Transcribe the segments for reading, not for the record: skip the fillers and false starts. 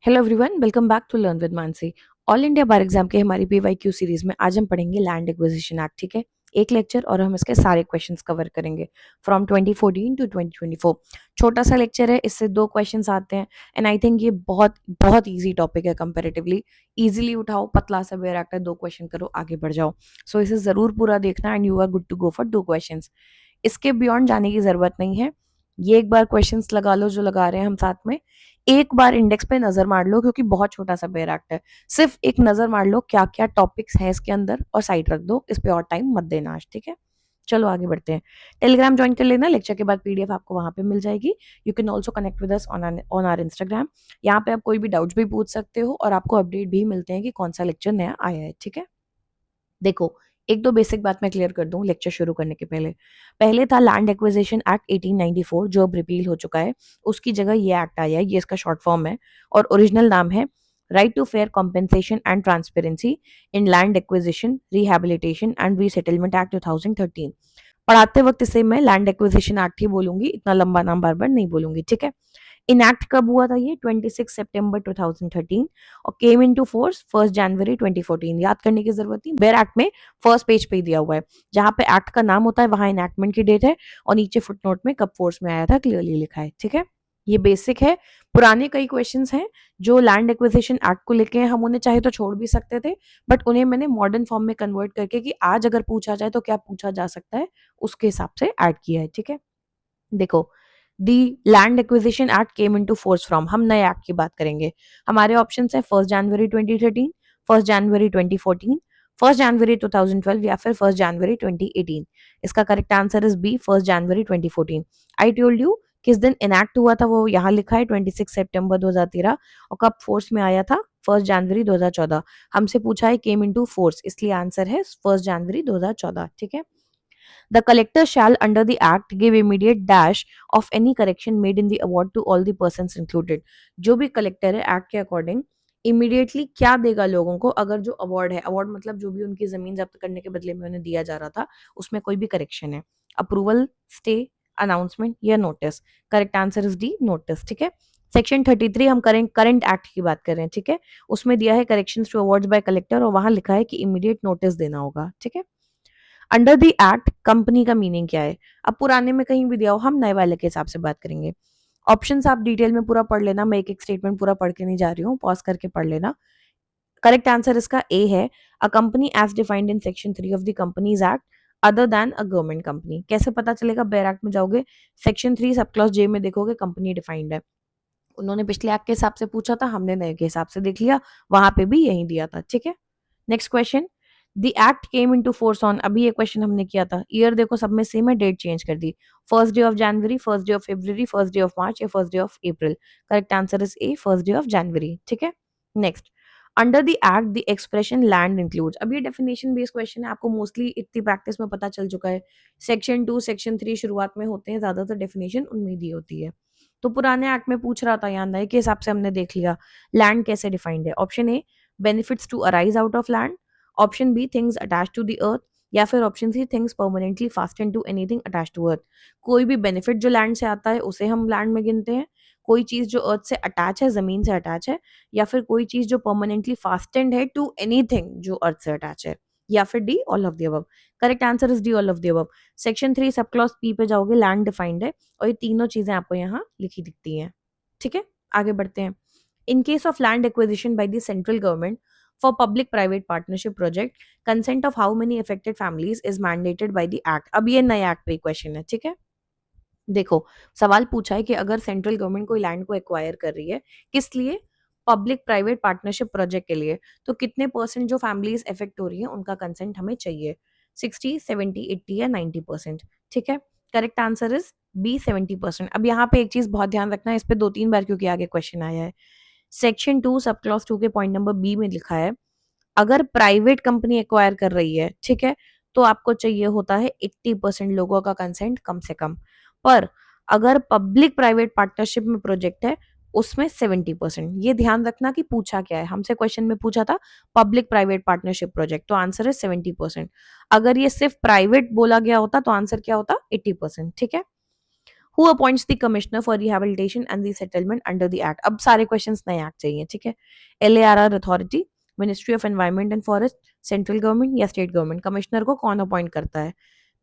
Hello everyone, welcome back to learn with Mansi. All India bar exam के हमारी PYQ series में आज हम पढ़ेंगे लैंड एक्विजिशन एक्ट। ठीक है, एक लेक्चर और हम इसके सारे क्वेश्चंस कवर करेंगे फ्रॉम 2014 टू 2024। छोटा सा लेक्चर है, इससे दो क्वेश्चंस आते हैं एंड आई थिंक ये बहुत बहुत इजी टॉपिक है कंपैरेटिवली। इजीली उठाओ, पतला सा वेयर एक्ट है, दो क्वेश्चन करो, आगे बढ़ जाओ। सो इसे जरूर पूरा देखना and you are good to go for दो क्वेश्चंस। इसके बियॉन्ड जाने की जरूरत नहीं है। ये एक बार क्वेश्चंस लगा लो जो लगा रहे हैं हम साथ में, एक बार इंडेक्स पे नजर मार लो क्योंकि बहुत छोटा सा बेयर एक्ट है। सिर्फ एक नजर मार लो क्या क्या टॉपिक्स हैं इसके अंदर और साइड रख दो, इस पे और टाइम मत देना आज। ठीक है, चलो आगे बढ़ते हैं। टेलीग्राम ज्वाइन कर लेना, लेक्चर के बाद पीडीएफ आपको वहां पे मिल जाएगी। You can also connect with us on our Instagram. यहाँ पे आप कोई भी डाउट्स भी पूछ सकते हो और आपको अपडेट भी मिलते हैं कि कौन सा लेक्चर नया आया है। ठीक है, देखो एक दो बेसिक बात मैं क्लियर कर दूं लेक्चर शुरू करने के पहले। पहले था लैंड एक्विजिशन एक्ट 1894 जो अब रिपील हो चुका है, उसकी जगह ये एक्ट आया है, ये इसका शॉर्ट फॉर्म है और ओरिजिनल नाम है right to fair compensation and transparency in land acquisition rehabilitation and resettlement act 2013। पढ़ाते वक्त इसे मैं लैंड एक्विजिशन एक्ट ही बोलूंगी, इतना लंबा नाम बार बार नहीं बोलूंगी। ठीक है, इनैक्ट कब हुआ था? ये 26 सितंबर 2013 और केम इनटू फोर्स 1 जनवरी 2014। याद करने की जरूरत नहीं, बेयर एक्ट में फर्स्ट पेज पे ही दिया हुआ है, जहां पे एक्ट का नाम होता है वहां इनैक्टमेंट की डेट है और नीचे फुटनोट में कब फोर्स में आया था क्लियरली लिखा है। ठीक है, ये बेसिक है। पुराने कई क्वेश्चंस हैं जो लैंड एक्विजिशन एक्ट को लेके हैं, हम उन्हें चाहे तो छोड़ भी सकते थे, बट उन्हें मैंने मॉडर्न फॉर्म में कन्वर्ट करके कि आज अगर पूछा जाए तो क्या पूछा जा सकता है, उसके हिसाब से ऐड किया है। ठीक है, देखो the land acquisition act came into force from, हम नए एक्ट की बात करेंगे। हमारे ऑप्शन है 1 जनवरी 2013, 1 जनवरी 2014, 1 जनवरी 2012 या फिर 1 जनवरी 2018। इसका करेक्ट आंसर इज बी, 1 जनवरी 2014। आई टोल्ड यू किस दिन इनैक्ट हुआ था, वो यहाँ लिखा है 26 सितंबर 2013 और कब फोर्स में आया था 1 जनवरी 2014। हमसे पूछा है केम इनटू फोर्स, इसलिए आंसर है 1 जनवरी 2014। ठीक है, the collector shall under the act give immediate dash of any correction made in the award to all the persons included। जो भी कलेक्टर है एक्ट के अकॉर्डिंग इमीडिएटली क्या देगा लोगों को अगर जो अवार्ड है, अवार्ड मतलब जो भी उनकी जमीन जब्त करने के बदले में उन्हें दिया जा रहा था उसमें कोई भी करेक्शन है, अप्रूवल, स्टे, अनाउंसमेंट या notice. Correct answer is D, notice. ठीक है, सेक्शन 33 हम करंट एक्ट की बात कर रहे हैं। ठीक है, उसमें दिया है corrections to awards by collector और वहां लिखा है कि इमीडिएट नोटिस देना होगा। ठीक है, अंडर द एक्ट कंपनी का मीनिंग क्या है? अब पुराने में कहीं भी दिया हो, हम नए वाले के हिसाब से बात करेंगे। ऑप्शंस आप डिटेल में पूरा पढ़ लेना, मैं एक एक स्टेटमेंट पूरा पढ़ के नहीं जा रही हूँ, पॉज करके पढ़ लेना। करेक्ट आंसर इसका ए है, a company as defined in section 3 of the companies act other than a government company. कैसे पता चलेगा? बेयर एक्ट में जाओगे, सेक्शन 3 सब क्लॉज जे में देखोगे कंपनी डिफाइंड है। उन्होंने पिछले एक्ट के हिसाब से पूछा था, हमने नए के हिसाब से देख लिया, वहां पे भी यही दिया था। ठीक है, next question, the act came into force on, अभी ये क्वेश्चन हमने किया था, ईयर देखो सब में सेम है, डेट चेंज कर दी, first day of January, first day of February, first day of March या first day of April. Correct answer is A, first day of January. ठीक है, next, under the act the expression land includes, अब ये definition based question है, आपको mostly इतनी practice में पता चल चुका है। सेक्शन 2 सेक्शन 3 शुरुआत में होते हैं, ज्यादातर डेफिनेशन उनमें दी होती है। तो पुराने एक्ट में पूछ रहा था, यहाँ नए के हिसाब से हमने देख लिया लैंड कैसे डिफाइंड है। Option A, benefits to arise out of land, option B, things attach to the earth, या फिर option C, things permanently fasten to anything attach to earth. कोई भी बेनिफिट जो लैंड से आता है उसे हम लैंड में गिनते हैं, कोई चीज जो अर्थ से अटैच है, जमीन से अटैच है, या फिर कोई चीज जो परमानेंटली फास्टेंड है टू एनीथिंग जो अर्थ से अटैच है, या फिर D, all of the above. Correct answer is D, all of the above. Section 3 sub clause P पे जाओगे, लैंड डिफाइंड है और ये तीनों चीजें आपको यहाँ लिखी दिखती हैं। ठीक है, आगे बढ़ते हैं। In case of land acquisition by the central government for public-private partnership project, consent of how many affected families is mandated by the act। अब ये नए एक्ट पे क्वेश्चन है। ठीक है, देखो सवाल पूछा है कि अगर सेंट्रल गवर्नमेंट कोई लैंड को एक्वायर कर रही है, किस लिए? पब्लिक प्राइवेट पार्टनरशिप प्रोजेक्ट के लिए, तो कितने परसेंट जो फैमिलीज इफेक्ट हो रही है उनका कंसेंट हमें चाहिए? 60, 70, 80 या 90%? ठीक है, करेक्ट आंसर इज बी, 70%। अब यहाँ पे एक चीज बहुत ध्यान रखना है, इस पे 2-3 बार क्योंकि आगे क्वेश्चन आया है। सेक्शन 2 सब क्लॉज 2 के पॉइंट नंबर बी में लिखा है, अगर प्राइवेट कंपनी एक्वायर कर रही है, ठीक है, तो आपको चाहिए होता है 80% लोगों का कंसेंट कम से कम। पर अगर पब्लिक प्राइवेट पार्टनरशिप में प्रोजेक्ट है उसमें 70%। ये ध्यान रखना कि पूछा क्या है, हमसे क्वेश्चन में पूछा था पब्लिक प्राइवेट पार्टनरशिप प्रोजेक्ट, तो आंसर है 70%। अगर ये सिर्फ प्राइवेट बोला गया होता तो आंसर क्या होता? 80%। ठीक है, who appoints the commissioner for rehabilitation and resettlement under the act. अब सारे क्वेश्चंस नए एक्ट चाहिए, ठीक है। LARR authority, ministry of environment and forest, central government या स्टेट गवर्नमेंट। कमिश्नर को कौन अपॉइंट करता है?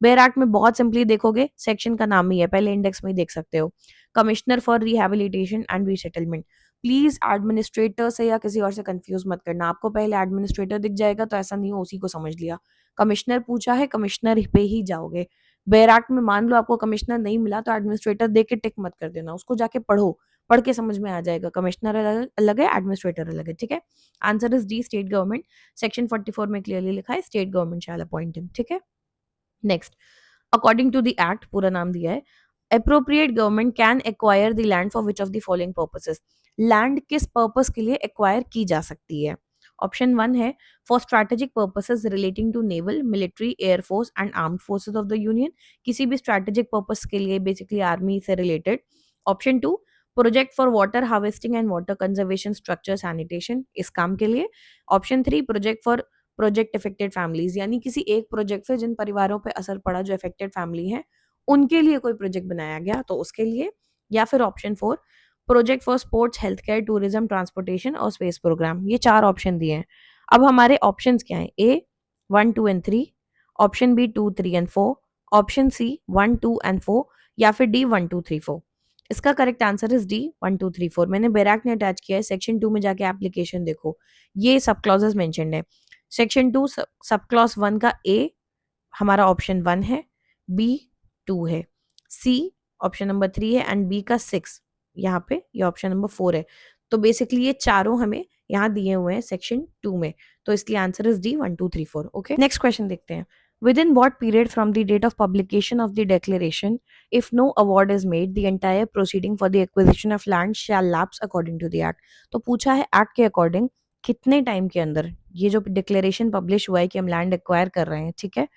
बेयर एक्ट में बहुत सिंपली देखोगे, सेक्शन का नाम ही है, पहले इंडेक्स में ही देख सकते हो, commissioner for rehabilitation and resettlement. Please administrator से या किसी और से कंफ्यूज मत करना। आपको पहले एडमिनिस्ट्रेटर दिख जाएगा तो ऐसा नहीं हो उसी को समझ लिया। कमिश्नर पूछा है, कमिश्नर पे ही जाओगे। बेयर एक्ट में मान लो आपको कमिश्नर नहीं मिला तो एडमिनिस्ट्रेटर देख के टिक मत कर देना, उसको जाके पढ़ो, पढ़ के समझ में आ जाएगा। कमिश्नर अलग है, एडमिनिस्ट्रेटर अलग है, ठीक है। Answer is D, state government. Section 44 में क्लियरली लिखा है state government shall appoint him, ठीक है। Next, according to the act, पूरा नाम दिया है, appropriate government can acquire the land for which of the following purposes। Land किस पर्पस के लिए एक्वायर की जा सकती है? ऑप्शन 1 है for strategic purposes relating to naval, military, air force and armed forces of the union. किसी भी स्ट्रैटेजिक पर्पस के लिए, बेसिकली आर्मी से related. Option 2, project for water harvesting and water conservation, structure, sanitation, इस काम के लिए। Option 3, project for project affected families, यानी किसी एक प्रोजेक्ट से जिन परिवारों पर असर पड़ा, जो इफेक्टेड फैमिली है, उनके लिए कोई प्रोजेक्ट बनाया गया तो उसके लिए। या फिर option 4, project for sports, health care, tourism, transportation और स्पेस प्रोग्राम। ये 4 ऑप्शन दिए हैं। अब हमारे ऑप्शंस क्या हैं? A 1, 2 and 3, option B 2, 3 and 4, option C 1, 2 and 4, या फिर डी 1, 2, 3, 4। इसका करेक्ट आंसर इज डी 1, 2, 3, 4। मैंने बैराक ने अटैच किया है, सेक्शन 2 में जाके एप्लीकेशन देखो, ये सब क्लॉजेस मेंशन्ड है। सेक्शन 2 सब क्लॉज 1 का ए हमारा ऑप्शन 1 है, बी 2 है, सी ऑप्शन नंबर 3 है एंड बी का 6 यहाँ पे, ये ऑप्शन नंबर 4 है। तो बेसिकली ये चारों हमें यहाँ दिए हुए हैं सेक्शन 2 में, तो इसलिए answer is D 1, 2, 3, 4। Okay, next question देखते हैं। Within what period from the date of publication of the declaration, if no award is made, the entire proceeding for the acquisition of land shall lapse according to the act. तो पूछा है act के according कितने time के अंदर ये जो declaration publish हुआ है कि हम लैंड एक्वायर कर रहे हैं, ठीक है,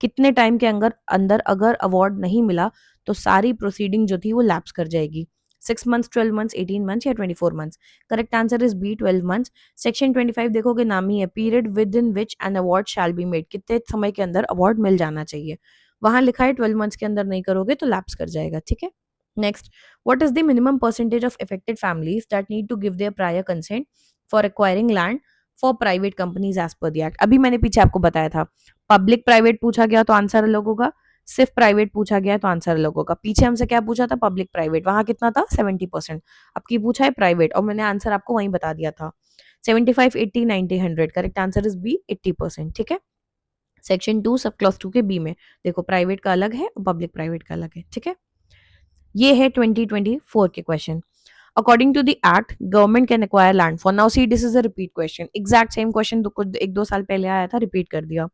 कितने टाइम के अंदर अंदर अगर अवार्ड नहीं मिला तो सारी प्रोसीडिंग जो थी वो लैप्स कर जाएगी। 6 मंथ्स, 12 मंथ्स, 18 मंथ्स या 24 months. Correct answer is B 12 months. Section 25 देखोगे नाम ही है, period within which an award shall be made, कितने समय के अंदर अवार्ड मिल जाना चाहिए। वहां लिखा है 12 मंथ्स के अंदर नहीं करोगे तो लैप्स कर जाएगा, ठीक है। Next, what is the minimum percentage of affected families that need to give their prior consent for acquiring land for private companies as per the act. अभी मैंने पीछे आपको बताया था, पब्लिक प्राइवेट पूछा गया तो आंसर अलग होगा, सिर्फ प्राइवेट पूछा गया तो आंसर अलग होगा। पीछे हमसे क्या पूछा था? पब्लिक प्राइवेट, वहां कितना था? 70%। अब की पूछा है प्राइवेट और मैंने आंसर आपको वहीं बता दिया था, 75, 80, 90, 100। करेक्ट आंसर इज बी 80%, ठीक है। सेक्शन 2 सब क्लॉज 2 के बी में देखो, प्राइवेट का अलग है और पब्लिक प्राइवेट का अलग है, ठीक है। ये है 2024 के question. According to the act, government can acquire land for, now see this is a repeat question, exact same question कुछ 1-2 साल पहले आया था, रिपीट कर दिया।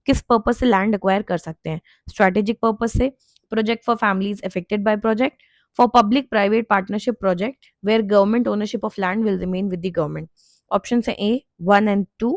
किस पर्पस से लैंड एक्वायर कर सकते हैं? स्ट्रैटेजिक पर्पस से, project for families affected by project, for public private partnership project where government ownership of land will remain with the government. Option है A 1 and 2,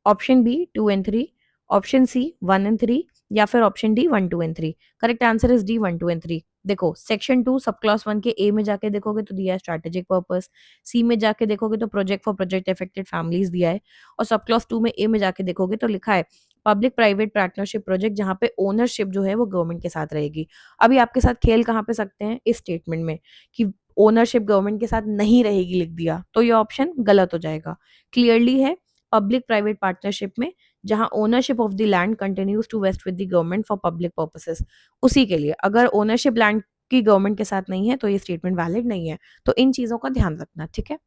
option B 2 and 3, option C 1 and 3, या फिर option D 1, 2 and 3। Correct answer is D 1, 2 and 3। देखो, section 2 sub clause 1 के ए में जाके देखोगे तो दिया है स्ट्रैटेजिक पर्पस, सी में जाके देखोगे तो project for project affected families दिया है, और सब क्लॉज 2 में ए में जाके देखोगे तो लिखा है पब्लिक प्राइवेट पार्टनरशिप प्रोजेक्ट, जहां पे ओनरशिप जो है वो गवर्नमेंट के साथ रहेगी। अभी आपके साथ खेल कहाँ पे सकते हैं? इस स्टेटमेंट में कि ओनरशिप गवर्नमेंट के साथ नहीं रहेगी लिख दिया तो ये ऑप्शन गलत हो जाएगा। क्लियरली है पब्लिक प्राइवेट पार्टनरशिप में, जहां ownership of the land continues to vest with the government for public purposes, उसी के लिए। अगर ओनरशिप लैंड की गवर्नमेंट के साथ नहीं है तो ये स्टेटमेंट वैलिड नहीं है, तो इन चीजों का ध्यान रखना, ठीक है।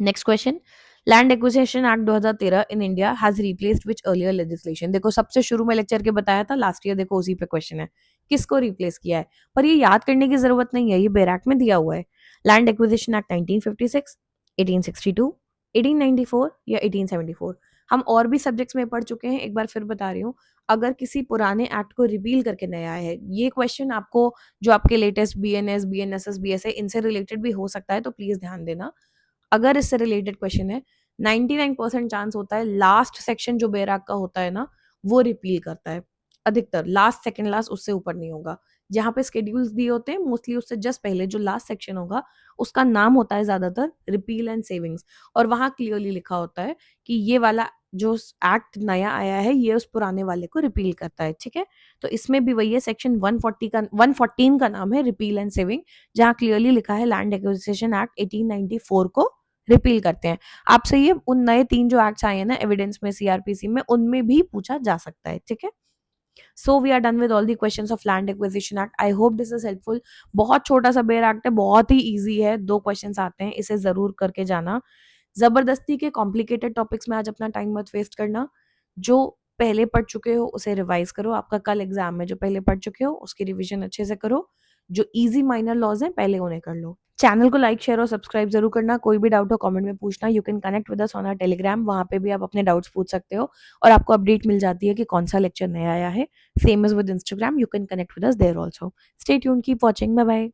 Next question, land acquisition act 2013 in India has replaced which earlier legislation. देखो, सबसे शुरू में लेक्चर के बताया था, लास्ट ईयर देखो उसी पे क्वेश्चन है, किसको रिप्लेस किया है? पर ये याद करने की जरूरत नहीं है, ये बैराक में दिया हुआ है। लैंड एक्विजिशन एक्ट 1956, 1862, 1894 या 1874। हम और भी सब्जेक्ट्स में पढ़ चुके हैं, एक बार फिर बता रही हूँ। अगर किसी पुराने एक्ट को रिपील करके नया है, ये क्वेश्चन आपको जो आपके लेटेस्ट BNS, BNSS, BSA इनसे रिलेटेड भी हो सकता है, तो प्लीज ध्यान देना। अगर इससे रिलेटेड क्वेश्चन है, 99% चांस होता है लास्ट सेक्शन जो बैराक का होता है ना, वो रिपील करता है अधिकतर। लास्ट, सेकंड लास्ट, उससे ऊपर नहीं होगा। जहां पे स्केड्यूल्स दिए होते हैं मोस्टली उससे जस्ट पहले जो लास्ट सेक्शन होगा उसका नाम होता है ज्यादातर रिपील एंड सेविंग्स, और वहां क्लियरली लिखा होता है कि ये वाला जो एक्ट नया आया है ये उस पुराने वाले को रिपील करता है, ठीक है। तो इसमें भी वही है, सेक्शन 114 का नाम है रिपील एंड सेविंग, जहाँ क्लियरली लिखा है लैंड एक्विजिशन एक्ट 1894 को रिपील करते हैं। आपसे ये उन नए 3 जो एक्ट्स आए हैं ना एविडेंस में सीआरपीसी में, उनमें भी पूछा जा सकता है, ठीक है। So we are done with all the questions of land acquisition act. I hope this is helpful. बहुत छोटा सा बेयर एक्ट है, बहुत ही ईजी है, 2 क्वेश्चंस आते हैं, इसे जरूर करके जाना। जबरदस्ती के कॉम्प्लिकेटेड टॉपिक्स में आज अपना टाइम मत वेस्ट करना। जो पहले पढ़ चुके हो उसे रिवाइज करो, आपका कल एग्जाम है, जो पहले पढ़ चुके हो उसकी रिवीजन अच्छे से करो। जो इजी माइनर लॉज हैं पहले उन्हें कर लो। चैनल को लाइक शेयर और सब्सक्राइब जरूर करना। कोई भी डाउट हो कमेंट में पूछना। You can connect with us on our Telegram, वहां पे भी आप अपने डाउट्स पूछ सकते हो और आपको अपडेट मिल जाती है कि कौन सा लेक्चर नया आया है। Same is with Instagram, you can connect with us there also. Stay tuned, keep watching, bye bye.